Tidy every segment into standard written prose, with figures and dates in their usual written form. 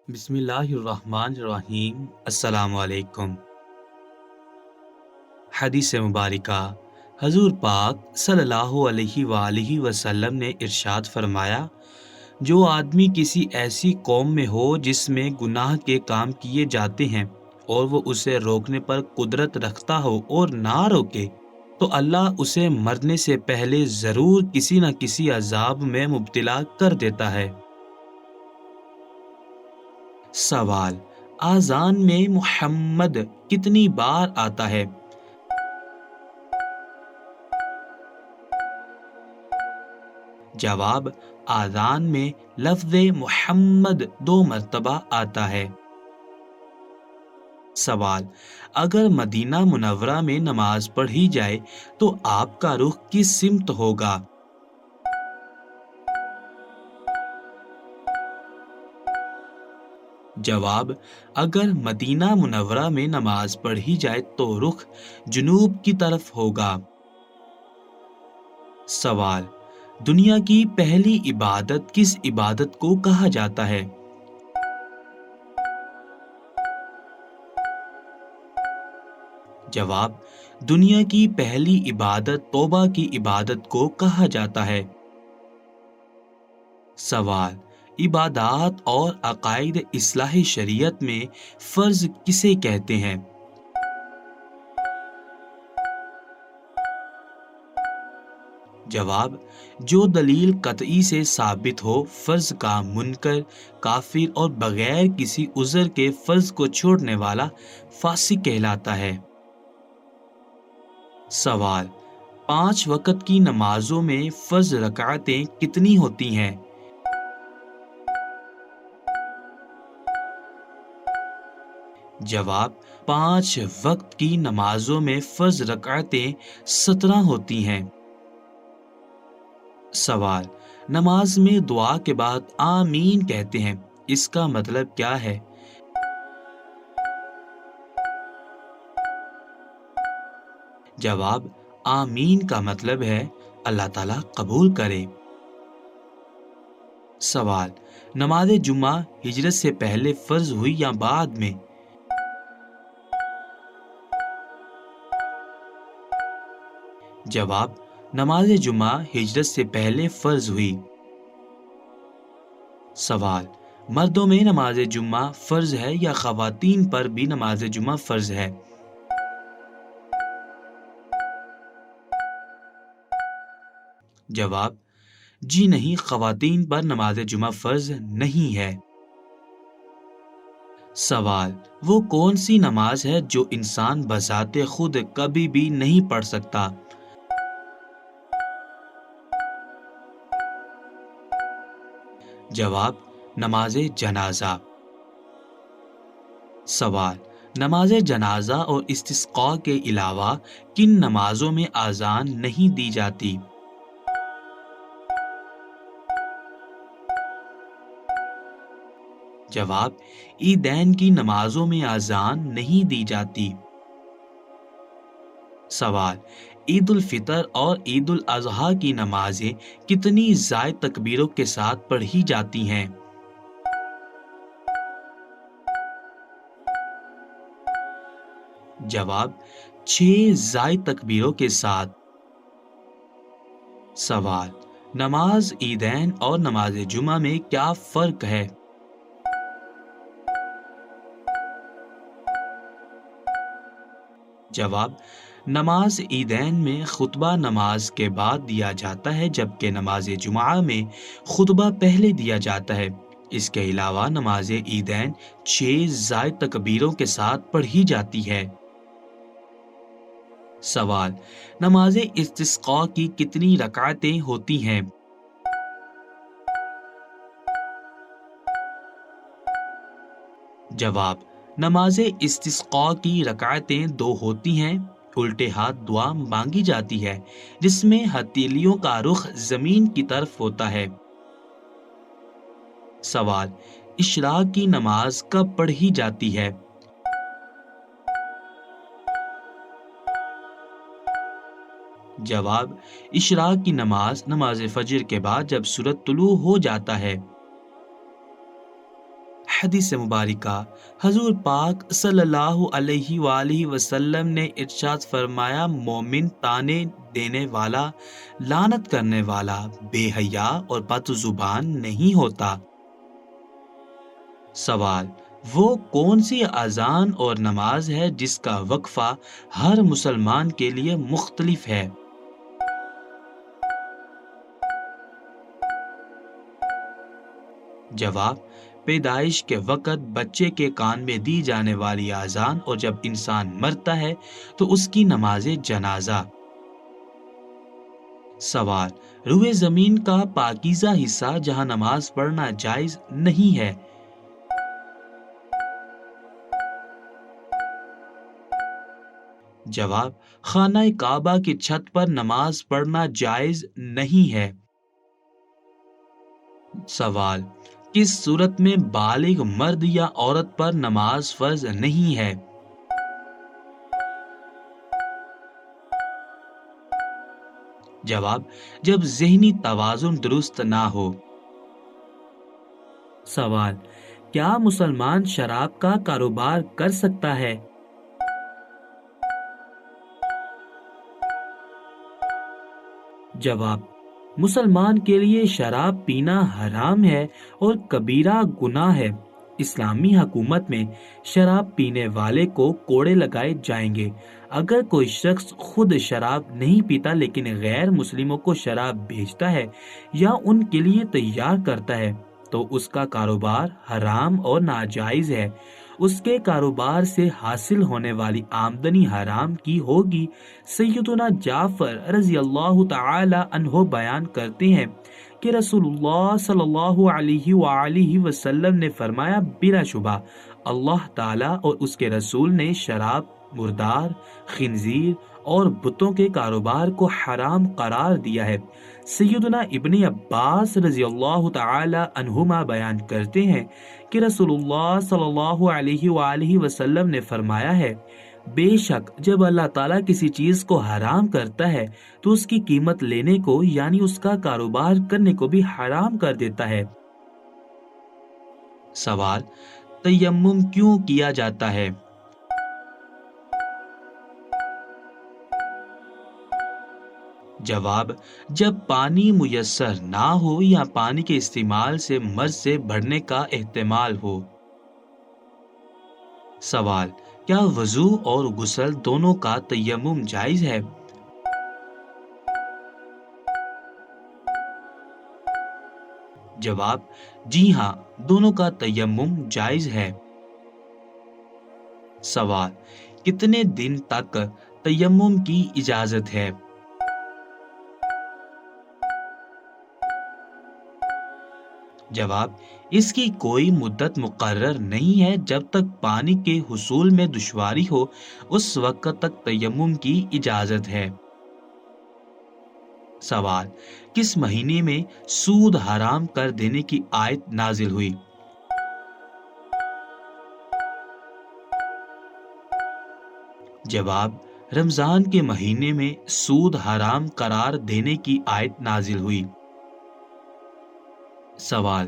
بسم اللہ الرحمن الرحیم۔ السلام علیکم۔ حدیث مبارکہ حضور پاک صلی اللہ علیہ وآلہ وسلم نے ارشاد فرمایا، جو آدمی کسی ایسی قوم میں ہو جس میں گناہ کے کام کیے جاتے ہیں اور وہ اسے روکنے پر قدرت رکھتا ہو اور نہ روکے، تو اللہ اسے مرنے سے پہلے ضرور کسی نہ کسی عذاب میں مبتلا کر دیتا ہے۔ سوال: آذان میں محمد کتنی بار آتا ہے؟ جواب: آذان میں لفظ محمد 2 مرتبہ آتا ہے۔ سوال: اگر مدینہ منورہ میں نماز پڑھی جائے تو آپ کا رخ کس سمت ہوگا؟ جواب: اگر مدینہ منورہ میں نماز پڑھی جائے تو رخ جنوب کی طرف ہوگا۔ سوال: دنیا کی پہلی عبادت کس عبادت کو کہا جاتا ہے؟ جواب: دنیا کی پہلی عبادت توبہ کی عبادت کو کہا جاتا ہے۔ سوال: عبادات اور عقائد اصلاح شریعت میں فرض کسے کہتے ہیں؟ جواب: جو دلیل قطعی سے ثابت ہو، فرض کا منکر، کافر اور بغیر کسی عذر کے فرض کو چھوڑنے والا فاسق کہلاتا ہے۔ سوال: 5 وقت کی نمازوں میں فرض رکعتیں کتنی ہوتی ہیں؟ جواب: 5 وقت کی نمازوں میں فرض رکعتیں 17 ہوتی ہیں۔ سوال: نماز میں دعا کے بعد آمین کہتے ہیں، اس کا مطلب کیا ہے؟ جواب: آمین کا مطلب ہے اللہ تعالیٰ قبول کرے۔ سوال: نماز جمعہ ہجرت سے پہلے فرض ہوئی یا بعد میں؟ جواب: نماز جمعہ ہجرت سے پہلے فرض ہوئی۔ سوال: مردوں میں نماز جمعہ فرض ہے یا خواتین پر بھی نماز جمعہ فرض ہے؟ جواب: جی نہیں، خواتین پر نماز جمعہ فرض نہیں ہے۔ سوال: وہ کون سی نماز ہے جو انسان بذات خود کبھی بھی نہیں پڑھ سکتا؟ جواب: نماز جنازہ۔ سوال: نماز جنازہ اور استسقاء کے علاوہ کن نمازوں میں آذان نہیں دی جاتی؟ جواب: عیدین کی نمازوں میں آذان نہیں دی جاتی۔ سوال: عید الفطر اور عید الاضحیٰ کی نمازیں کتنی زائد تکبیروں کے ساتھ پڑھی جاتی ہیں؟ جواب: 6 زائد تکبیروں کے ساتھ۔ سوال: نماز عیدین اور نماز جمعہ میں کیا فرق ہے؟ جواب: نماز عیدین میں خطبہ نماز کے بعد دیا جاتا ہے، جبکہ نماز جمعہ میں خطبہ پہلے دیا جاتا ہے۔ اس کے علاوہ نماز عیدین 6 زائد تکبیروں کے ساتھ پڑھی جاتی ہے۔ سوال: نماز استسقاء کی کتنی رکعتیں ہوتی ہیں؟ جواب: نماز استسقاء کی رکعتیں 2 ہوتی ہیں۔ الٹے ہاتھ دعا مانگی جاتی ہے، جس میں ہتھیلیوں کا رخ زمین کی طرف ہوتا ہے۔ سوال: اشراق کی نماز کب پڑھی جاتی ہے؟ جواب: اشراق کی نماز نماز فجر کے بعد جب سورج طلوع ہو جاتا ہے۔ حدیث مبارکہ حضور پاک صلی اللہ علیہ وآلہ وسلم نے ارشاد فرمایا، مومن تانے دینے والا، لعنت کرنے والا، بے حیا اور بد زبان نہیں ہوتا۔ سوال: وہ کون سی اذان اور نماز ہے جس کا وقفہ ہر مسلمان کے لیے مختلف ہے؟ جواب: پیدائش کے وقت بچے کے کان میں دی جانے والی اذان، اور جب انسان مرتا ہے تو اس کی نماز جنازہ۔ سوال: روئے زمین کا پاکیزہ حصہ جہاں نماز پڑھنا جائز نہیں ہے؟ جواب: خانہ کعبہ کی چھت پر نماز پڑھنا جائز نہیں ہے۔ سوال: کس صورت میں بالغ مرد یا عورت پر نماز فرض نہیں ہے؟ جواب: جب ذہنی توازن درست نہ ہو۔ سوال: کیا مسلمان شراب کا کاروبار کر سکتا ہے؟ جواب: مسلمان کے لیے شراب پینا حرام ہے اور کبیرہ گناہ ہے۔ اسلامی حکومت میں شراب پینے والے کو کوڑے لگائے جائیں گے۔ اگر کوئی شخص خود شراب نہیں پیتا لیکن غیر مسلموں کو شراب بیچتا ہے یا ان کے لیے تیار کرتا ہے تو اس کا کاروبار حرام اور ناجائز ہے۔ اس کے کاروبار سے حاصل ہونے والی آمدنی حرام کی ہوگی۔ سیدنا جعفر رضی اللہ تعالی عنہ بیان کرتے ہیں کہ رسول اللہ صلی اللہ علیہ وآلہ وسلم نے فرمایا، بلا شبہ اللہ تعالیٰ اور اس کے رسول نے شراب، مردار، خنزیر اور بتوں کے کاروبار کو حرام قرار دیا ہے۔ سیدنا ابن عباس رضی اللہ تعالی عنہما بیان کرتے ہیں کہ رسول اللہ صلی اللہ علیہ وآلہ وسلم نے فرمایا ہے، بے شک جب اللہ تعالیٰ کسی چیز کو حرام کرتا ہے تو اس کی قیمت لینے کو یعنی اس کا کاروبار کرنے کو بھی حرام کر دیتا ہے۔ سوال: تیمم کیوں کیا جاتا ہے؟ جواب: جب پانی میسر نہ ہو یا پانی کے استعمال سے مرض سے بڑھنے کا احتمال ہو۔ سوال: کیا وضو اور غسل دونوں کا تیمم جائز ہے؟ جواب: جی ہاں، دونوں کا تیمم جائز ہے۔ سوال: کتنے دن تک تیمم کی اجازت ہے؟ جواب: اس کی کوئی مدت مقرر نہیں ہے، جب تک پانی کے حصول میں دشواری ہو اس وقت تک تیمم کی اجازت ہے۔ سوال: کس مہینے میں سود حرام کر دینے کی آیت نازل ہوئی؟ جواب: رمضان کے مہینے میں سود حرام قرار دینے کی آیت نازل ہوئی۔ سوال: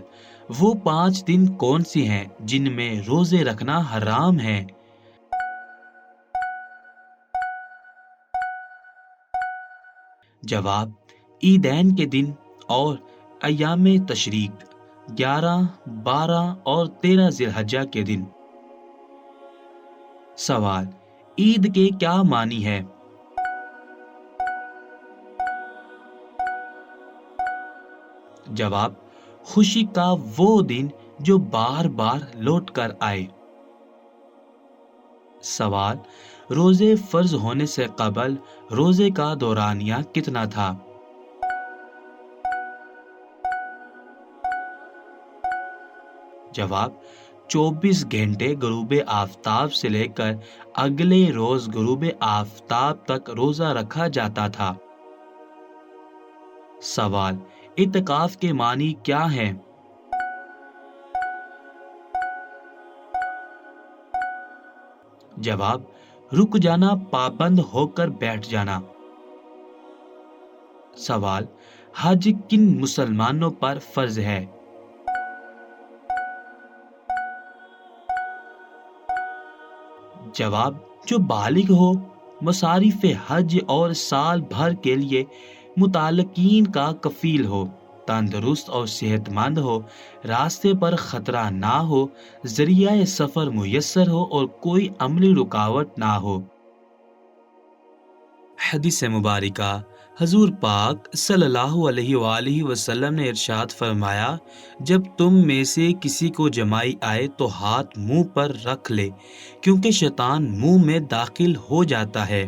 وہ 5 دن کون سے ہیں جن میں روزے رکھنا حرام ہے؟ جواب: عیدین کے دن اور ایام تشریق 11، 12 اور 13 ذی الحجہ کے دن۔ سوال: عید کے کیا معنی ہے؟ جواب: خوشی کا وہ دن جو بار بار لوٹ کر آئے۔ سوال: روزے فرض ہونے سے قبل روزے کا دورانیہ کتنا تھا؟ جواب: 24 گھنٹے غروب آفتاب سے لے کر اگلے روز غروب آفتاب تک روزہ رکھا جاتا تھا۔ سوال: اعتکاف کے معنی کیا ہیں؟ جواب: رک جانا، پابند ہو کر بیٹھ جانا۔ سوال: حج کن مسلمانوں پر فرض ہے؟ جواب: جو بالغ ہو، مصارف حج اور سال بھر کے لیے متعلقین کا کفیل ہو، تندرست اور صحت مند ہو، راستے پر خطرہ نہ ہو، ذریعہ سفر میسر ہو اور کوئی عملی رکاوٹ نہ ہو۔ حدیث مبارکہ: حضور پاک صلی اللہ علیہ وآلہ وسلم نے ارشاد فرمایا، جب تم میں سے کسی کو جمائی آئے تو ہاتھ منہ پر رکھ لے، کیونکہ شیطان منہ میں داخل ہو جاتا ہے۔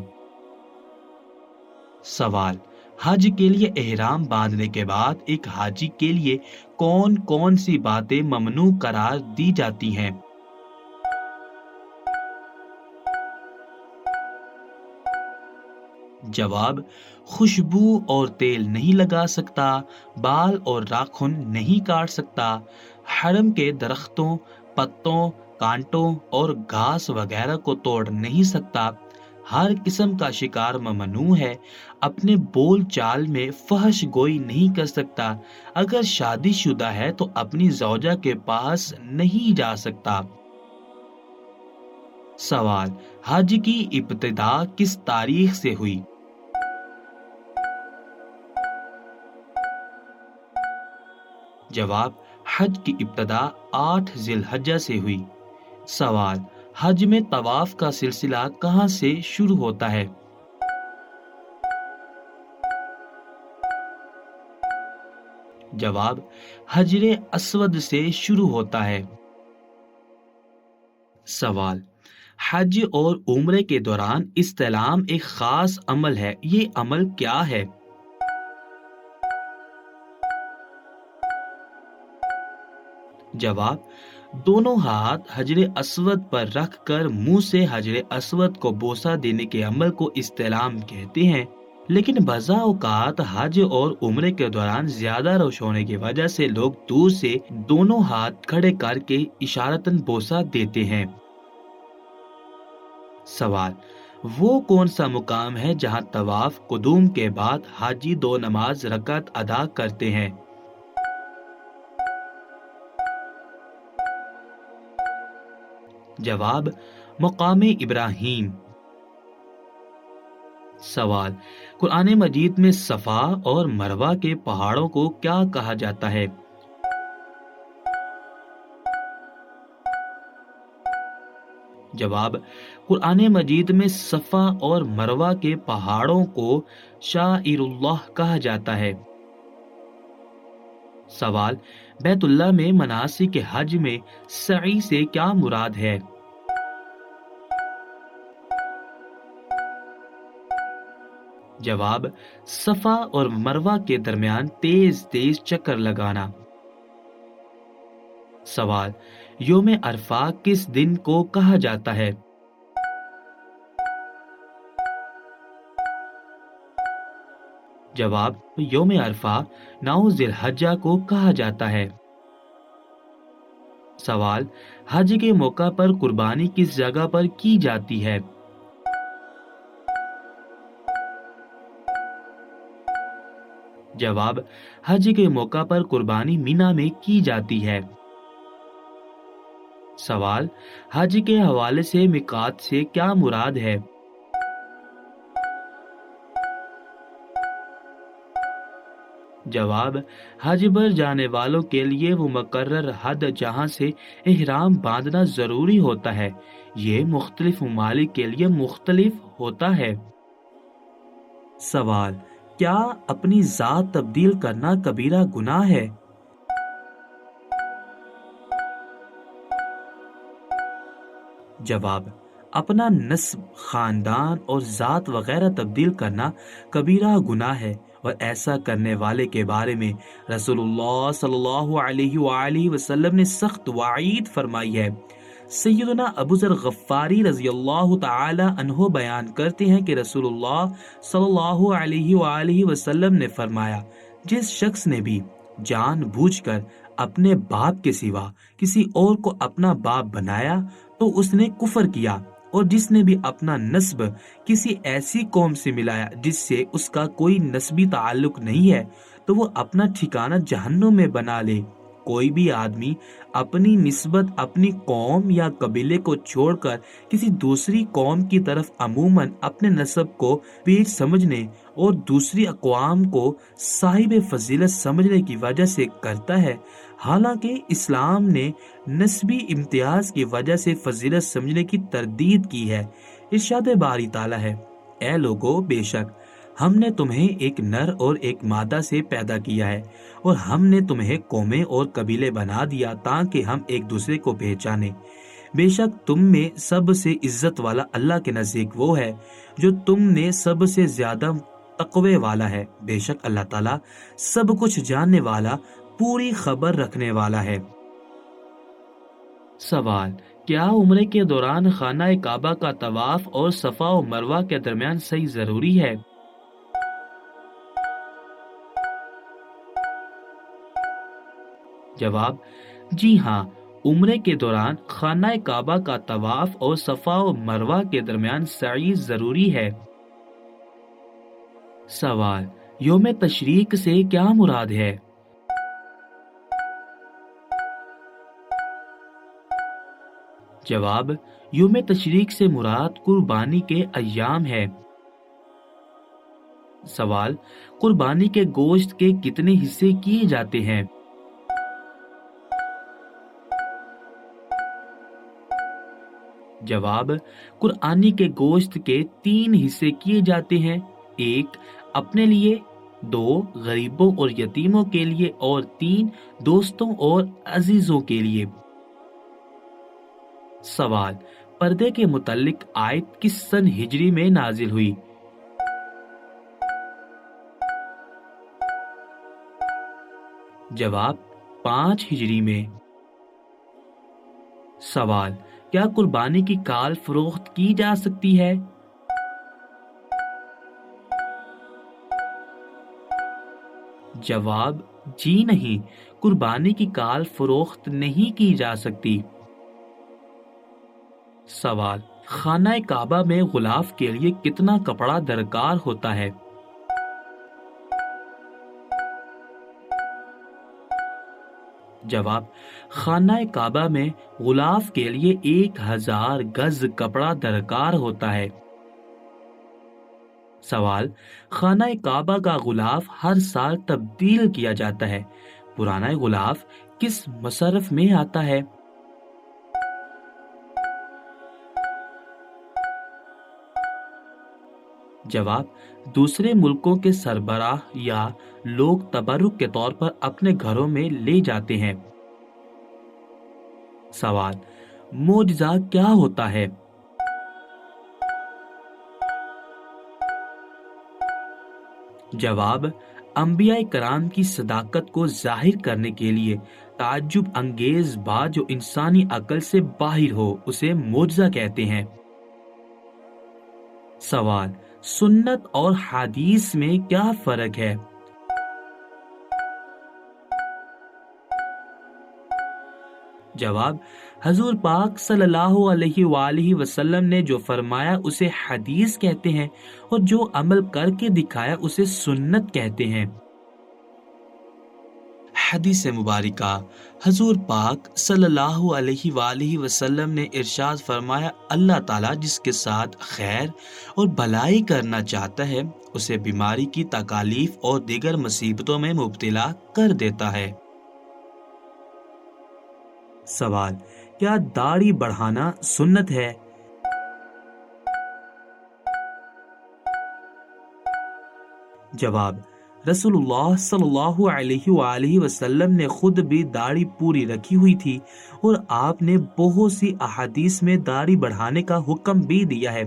سوال: حج کے لیے احرام باندھنے کے بعد ایک حاجی کے لیے کون کون سی باتیں ممنوع قرار دی جاتی ہیں؟ جواب: خوشبو اور تیل نہیں لگا سکتا، بال اور ناخن نہیں کاٹ سکتا، حرم کے درختوں، پتوں، کانٹوں اور گھاس وغیرہ کو توڑ نہیں سکتا، ہر قسم کا شکار ممنوع ہے، اپنے بول چال میں فحش گوئی نہیں کر سکتا، اگر شادی شدہ ہے تو اپنی زوجہ کے پاس نہیں جا سکتا۔ سوال: حج کی ابتدا کس تاریخ سے ہوئی؟ جواب: حج کی ابتدا 8 ذی الحجہ سے ہوئی۔ سوال: حج میں طواف کا سلسلہ کہاں سے شروع ہوتا ہے؟ جواب: حجر اسود سے شروع ہوتا ہے۔ سوال: حج اور عمرے کے دوران استلام ایک خاص عمل ہے، یہ عمل کیا ہے؟ جواب: دونوں ہاتھ حجر اسود پر رکھ کر منہ سے حجر اسود کو بوسہ دینے کے عمل کو استلام کہتے ہیں، لیکن بعض اوقات حج اور عمرے کے دوران زیادہ رش ہونے کی وجہ سے لوگ دور سے دونوں ہاتھ کھڑے کر کے اشارتاً بوسہ دیتے ہیں۔ سوال: وہ کون سا مقام ہے جہاں طواف قدوم کے بعد حاجی 2 نماز رکعت ادا کرتے ہیں؟ جواب: مقام ابراہیم۔ سوال: قرآن مجید میں صفا اور مروہ کے پہاڑوں کو کیا کہا جاتا ہے؟ جواب: قرآن مجید میں صفا اور مروہ کے پہاڑوں کو شعائر اللہ کہا جاتا ہے۔ سوال: بیت اللہ میں مناسک حج میں سعی سے کیا مراد ہے؟ جواب: صفا اور مروہ کے درمیان تیز تیز چکر لگانا۔ سوال: یوم عرفہ کس دن کو کہا جاتا ہے؟ جواب: یوم عرفہ 9 ذی الحجہ کو کہا جاتا ہے۔ سوال: حج کے موقع پر قربانی کس جگہ پر کی جاتی ہے؟ جواب: حج کے موقع پر قربانی مینا میں کی جاتی ہے۔ سوال: حج کے حوالے سے میقات سے کیا مراد ہے؟ جواب: حج پر جانے والوں کے لیے وہ مقرر حد جہاں سے احرام باندھنا ضروری ہوتا ہے، یہ مختلف ممالک کے لیے مختلف ہوتا ہے۔ سوال: کیا اپنی ذات تبدیل کرنا کبیرہ گناہ ہے؟ جواب: اپنا نسب، خاندان اور ذات وغیرہ تبدیل کرنا کبیرہ گناہ ہے، اور ایسا کرنے والے کے بارے میں رسول اللہ صلی اللہ علیہ وآلہ وسلم نے سخت وعید فرمائی ہے۔ سیدنا ابو ذر غفاری رضی اللہ تعالی عنہ بیان کرتے ہیں کہ رسول اللہ صلی اللہ علیہ وآلہ وسلم نے فرمایا، جس شخص نے بھی جان بوجھ کر اپنے باپ کے سوا کسی اور کو اپنا باپ بنایا تو اس نے کفر کیا، اور جس نے بھی اپنا نسب کسی ایسی قوم سے ملایا جس سے اس کا کوئی نسبی تعلق نہیں ہے تو وہ اپنا ٹھکانہ جہنم میں بنا لے۔ کوئی بھی آدمی اپنی نسبت اپنی قوم یا قبیلے کو چھوڑ کر کسی دوسری قوم کی طرف عموماً اپنے نسب کو پیٹ سمجھنے اور دوسری اقوام کو صاحب فضیلت سمجھنے کی وجہ سے کرتا ہے، حالانکہ اسلام نے نسبی امتیاز کی وجہ سے فضیلت سمجھنے کی تردید کی ہے۔ ارشاد باری تعالیٰ ہے، اے لوگو، بے شک ہم نے تمہیں ایک نر اور ایک مادہ سے پیدا کیا ہے، اور ہم نے تمہیں قومیں اور قبیلے بنا دیا تاکہ ہم ایک دوسرے کو پہچانیں۔ بے شک تم میں سب سے عزت والا اللہ کے نزدیک وہ ہے جو تم نے سب سے زیادہ تقوی والا ہے۔ بے شک اللہ تعالیٰ سب کچھ جاننے والا، پوری خبر رکھنے والا ہے۔ سوال: کیا عمرے کے دوران خانہ کعبہ کا طواف اور صفا و مروہ کے درمیان صحیح ضروری ہے؟ جواب: جی ہاں، عمرے کے دوران خانہ کعبہ کا طواف اور صفا و مروہ کے درمیان سعی ضروری ہے۔ سوال: یوم تشریق سے کیا مراد ہے؟ جواب: یوم تشریق سے مراد قربانی کے ایام ہے۔ سوال: قربانی کے گوشت کے کتنے حصے کیے جاتے ہیں؟ جواب: قربانی کے گوشت کے 3 حصے کیے جاتے ہیں، 1 اپنے لیے، 2 غریبوں اور یتیموں کے لیے، اور 3 دوستوں اور عزیزوں کے لیے۔ سوال: پردے کے متعلق آیت کس سن ہجری میں نازل ہوئی؟ جواب: 5 ہجری میں۔ سوال: کیا قربانی کی کال فروخت کی جا سکتی ہے؟ جواب: جی نہیں، قربانی کی کال فروخت نہیں کی جا سکتی۔ سوال: خانہ کعبہ میں غلاف کے لیے کتنا کپڑا درکار ہوتا ہے؟ جواب: خانہ کعبہ میں غلاف کے لیے 1000 گز کپڑا درکار ہوتا ہے۔ سوال: خانہ کعبہ کا غلاف ہر سال تبدیل کیا جاتا ہے، پرانا غلاف کس مصرف میں آتا ہے؟ جواب: دوسرے ملکوں کے سربراہ یا لوگ تبرک کے طور پر اپنے گھروں میں لے جاتے ہیں۔ سوال: معجزہ کیا ہوتا ہے؟ جواب: انبیاء کرام کی صداقت کو ظاہر کرنے کے لیے تعجب انگیز بات جو انسانی عقل سے باہر ہو اسے معجزہ کہتے ہیں۔ سوال: سنت اور حدیث میں کیا فرق ہے؟ جواب: حضور پاک صلی اللہ علیہ وآلہ وسلم نے جو فرمایا اسے حدیث کہتے ہیں، اور جو عمل کر کے دکھایا اسے سنت کہتے ہیں۔ حدیث مبارکہ: حضور پاک صلی اللہ علیہ وآلہ وسلم نے ارشاد فرمایا، اللہ تعالیٰ جس کے ساتھ خیر اور بھلائی کرنا چاہتا ہے اسے بیماری کی تکالیف اور دیگر مصیبتوں میں مبتلا کر دیتا ہے۔ سوال: کیا داڑھی بڑھانا سنت ہے؟ جواب: رسول اللہ صلی اللہ علیہ وآلہ وسلم نے خود بھی داڑھی پوری رکھی ہوئی تھی، اور آپ نے بہت سی احادیث میں داڑھی بڑھانے کا حکم بھی دیا ہے۔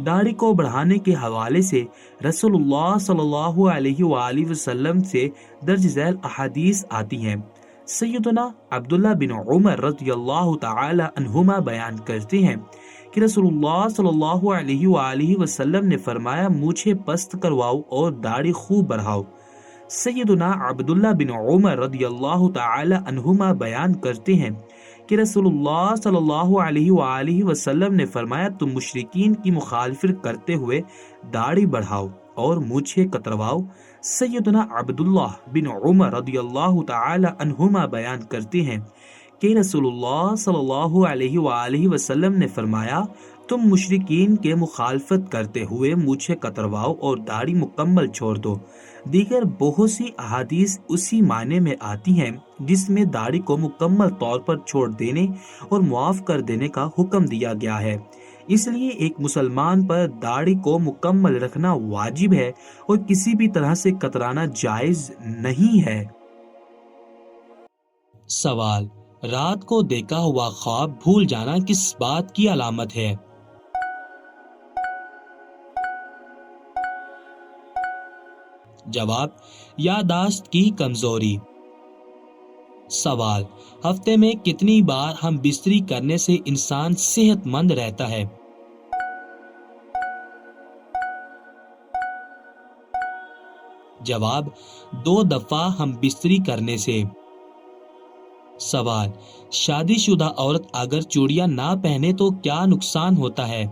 داڑھی کو بڑھانے کے حوالے سے رسول اللہ صلی اللہ علیہ وآلہ وسلم سے درج ذیل احادیث آتی ہیں۔ سیدنا عبداللہ بن عمر رضی اللہ تعالی عنہما بیان کرتے ہیں کہ رسول اللہ صلی اللہ علیہ وآلہ وسلم نے فرمایا، مجھے پست کرواؤ اور داڑھی خوب بڑھاؤ۔ سیدنا عبداللہ بن عمر رضی اللہ تعالی عنہما بیان کرتے ہیں کہ رسول اللہ صلی اللہ علیہ وآلہ وسلم نے فرمایا، تم مشرکین کی مخالفت کرتے ہوئے داڑھی بڑھاؤ اور مونچھیں کترواؤ۔ سیدنا عبداللہ بن عمر رضی اللہ تعالی عنہما بیان کرتے ہیں کہ رسول اللہ صلی اللہ علیہ وآلہ وسلم نے فرمایا، تم مشرکین کے مخالفت کرتے ہوئے مونچھیں کترواؤ اور داڑھی مکمل چھوڑ دو۔ دیگر بہت سی احادیث اسی معنی میں آتی ہیں جس میں داڑھی کو مکمل طور پر چھوڑ دینے اور معاف کر دینے کا حکم دیا گیا ہے۔ اس لیے ایک مسلمان پر داڑھی کو مکمل رکھنا واجب ہے اور کسی بھی طرح سے کترانا جائز نہیں ہے۔ سوال: رات کو دیکھا ہوا خواب بھول جانا کس بات کی علامت ہے؟ جواب: یادداشت کی کمزوری۔ سوال: ہفتے میں کتنی بار ہم بستری کرنے سے انسان صحت مند رہتا ہے؟ جواب: 2 دفعہ ہم بستری کرنے سے۔ سوال: شادی شدہ عورت اگر چوڑیاں نہ پہنے تو کیا نقصان ہوتا ہے؟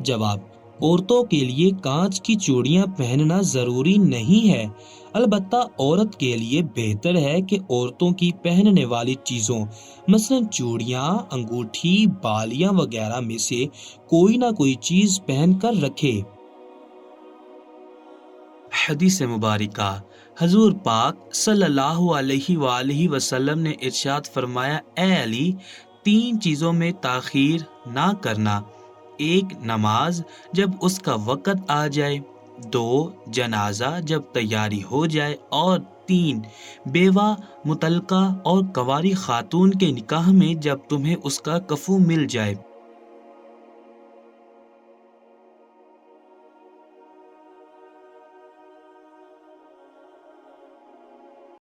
جواب: عورتوں کے لیے کانچ کی چوڑیاں پہننا ضروری نہیں ہے، البتہ عورت کے لیے بہتر ہے کہ عورتوں کی پہننے والی چیزوں مثلا چوڑیاں، انگوٹھی، بالیاں وغیرہ میں سے کوئی نہ کوئی چیز پہن کر رکھے۔ حدیث مبارکہ: حضور پاک صلی اللہ علیہ وآلہ وسلم نے ارشاد فرمایا، اے علی، 3 چیزوں میں تاخیر نہ کرنا: 1 نماز جب اس کا وقت آ جائے، 2 جنازہ جب تیاری ہو جائے، اور 3 بیوہ مطلقہ اور کنواری خاتون کے نکاح میں جب تمہیں اس کا کفو مل جائے۔